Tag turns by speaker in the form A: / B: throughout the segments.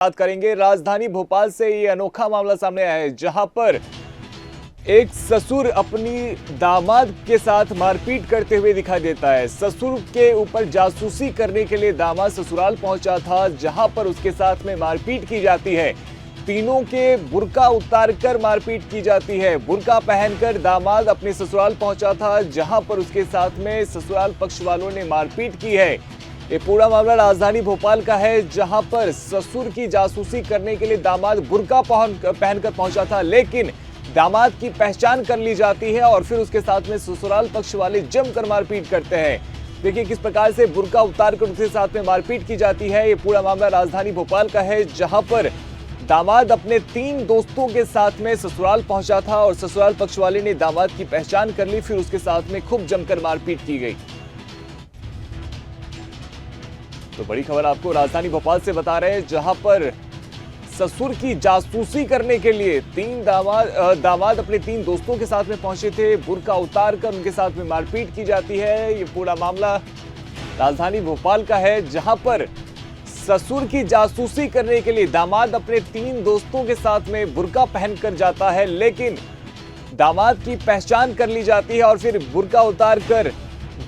A: बात करेंगे। राजधानी भोपाल से ये अनोखा मामला सामने आया है, जहां पर एक ससुर अपनी दामाद के साथ मारपीट करते हुए दिखाई देता है। ससुर के ऊपर जासूसी करने के लिए दामाद ससुराल पहुंचा था, जहां पर उसके साथ में मारपीट की जाती है। तीनों के बुर्का उतारकर मारपीट की जाती है। बुर्का पहनकर दामाद अपने ससुराल पहुंचा था, जहां पर उसके साथ में ससुराल पक्ष वालों ने मारपीट की है। ये पूरा मामला राजधानी भोपाल का है, जहां पर ससुर की जासूसी करने के लिए दामाद बुर्का पहनकर पहुंचा था, लेकिन दामाद की पहचान कर ली जाती है और फिर उसके साथ में ससुराल पक्ष वाले जमकर मारपीट करते हैं। देखिए किस प्रकार से बुर्का उतारकर उसके साथ में मारपीट की जाती है। ये पूरा मामला राजधानी भोपाल का है, जहां पर दामाद अपने 3 दोस्तों के साथ में ससुराल पहुंचा था और ससुराल पक्ष वाले ने दामाद की पहचान कर ली, फिर उसके साथ में खूब जमकर मारपीट की गई। तो बड़ी खबर आपको राजधानी भोपाल से बता रहे हैं, जहां पर ससुर की जासूसी करने के लिए दामाद अपने 3 दोस्तों के साथ में पहुंचे थे। बुर्का उतारकर उनके साथ में मारपीट की जाती है। ये पूरा मामला राजधानी भोपाल का है, जहां पर ससुर की जासूसी करने के लिए दामाद अपने 3 दोस्तों के साथ में बुर्का पहनकर जाता है, लेकिन दामाद की पहचान कर ली जाती है और फिर बुर्का उतारकर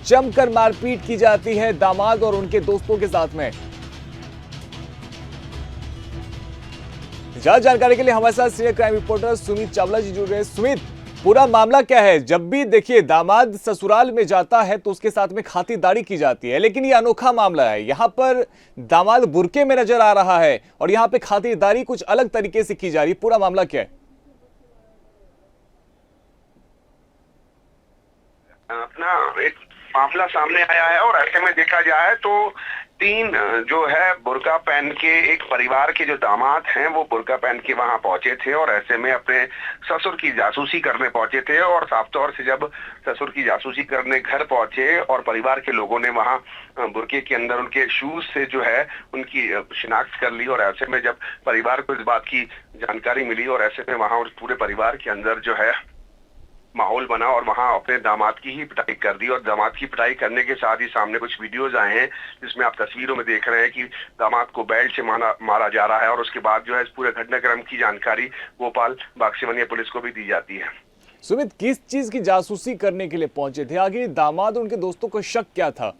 A: जमकर मारपीट की जाती है दामाद और उनके दोस्तों के साथ में। ज्यादा जानकारी के लिए हमारे साथ senior crime reporter Sumit Chawla ji जुड़ रहे हैं। सुमित, पूरा मामला क्या है? जब भी देखिए दामाद ससुराल में जाता है तो उसके साथ में खातिरदारी की जाती है, लेकिन ये अनोखा मामला है। यहाँ पर दामाद बुर्के में नजर आ रहा है और यहाँ पे खातिरदारी कुछ अलग तरीके से की जा रही है। पूरा मामला क्या है?
B: अपना एक मामला सामने आया है और ऐसे में देखा जाए तो 3 जो है बुर्का पहन के एक परिवार के जो दामाद हैं वो बुर्का पहन के वहां पहुंचे थे और ऐसे में अपने ससुर की जासूसी करने पहुंचे थे। और साफ तौर से जब ससुर की जासूसी करने घर पहुंचे और परिवार के लोगों ने वहां बुर्के के अंदर उनके शूज से जो है उनकी शिनाख्त कर ली और ऐसे में जब परिवार को इस बात की जानकारी मिली और ऐसे में वहां पूरे परिवार के अंदर जो है माहौल बना और वहां अपने दामाद की ही पिटाई कर दी। और दामाद की पिटाई करने के साथ ही सामने कुछ वीडियोज आए हैं जिसमें आप तस्वीरों में देख रहे हैं कि दामाद को बेल्ट से मारा जा रहा है और उसके बाद जो है इस पूरे घटनाक्रम की जानकारी भोपाल बाक्सीवनिया पुलिस को भी दी जाती है।
A: सुमित, किस चीज की जासूसी करने के लिए पहुंचे थे? आगे दामाद और उनके दोस्तों को शक क्या था?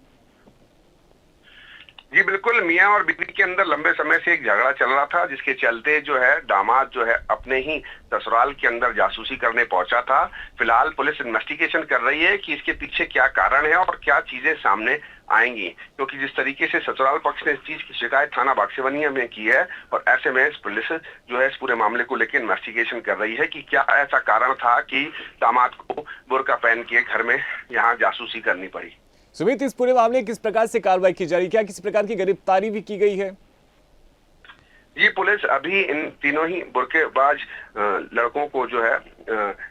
B: जी बिल्कुल, मियां और बीवी के अंदर लंबे समय से एक झगड़ा चल रहा था, जिसके चलते जो है दामाद जो है अपने ही ससुराल के अंदर जासूसी करने पहुंचा था। फिलहाल पुलिस इन्वेस्टिगेशन कर रही है कि इसके पीछे क्या कारण है और क्या चीजें सामने आएंगी, क्योंकि जिस तरीके से ससुराल पक्ष ने इस चीज की शिकायत थाना बाक्सीवनिया में की है और ऐसे में पुलिस जो है इस पूरे मामले को लेकर इन्वेस्टिगेशन कर रही है कि क्या ऐसा कारण था कि दामाद को बुर्का पहन के घर में यहाँ जासूसी करनी पड़ी।
A: सुमित, इस पूरे मामले किस प्रकार से कार्रवाई की जा रही है? क्या किसी प्रकार की गिरफ्तारी भी की गई है?
B: जी, पुलिस अभी इन तीनों ही बुर्केबाज लड़कों को जो है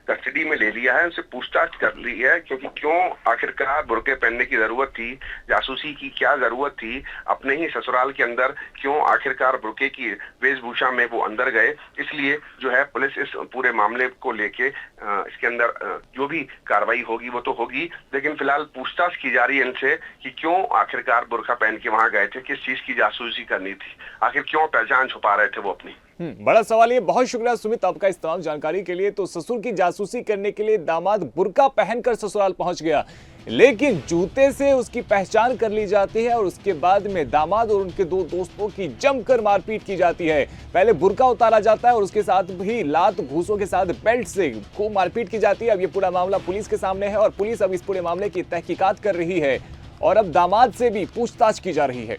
B: कस्टडी में ले लिया है, उनसे पूछताछ कर ली है क्योंकि क्यों आखिरकार बुर्के पहनने की जरूरत थी, जासूसी की क्या जरूरत थी, अपने ही ससुराल के अंदर क्यों आखिरकार बुर्के की वेशभूषा में वो अंदर गए। इसलिए जो है पुलिस इस पूरे मामले को लेके इसके अंदर जो भी कार्रवाई होगी वो तो होगी, लेकिन फिलहाल पूछताछ की जा रही है इनसे कि क्यों आखिरकार बुर्का पहन के वहां गए थे, किस चीज की जासूसी करनी थी, आखिर क्यों पहचान छुपा रहे थे वो अपनी।
A: बड़ा सवाल ये। बहुत शुक्रिया सुमित आपका इस तमाम जानकारी के लिए। तो ससुर की जासूसी करने के लिए दामाद बुर्का पहनकर ससुराल पहुंच गया, लेकिन जूते से उसकी पहचान कर ली जाती है और उसके बाद में दामाद और उनके 2 दोस्तों की जमकर मारपीट की जाती है। पहले बुर्का उतारा जाता है और उसके साथ भी लात घूसों के साथ बेल्ट से खूब मारपीट की जाती है। अब ये पूरा मामला पुलिस के सामने है और पुलिस अब इस पूरे मामले की तहकीकात कर रही है और अब दामाद से भी पूछताछ की जा रही है।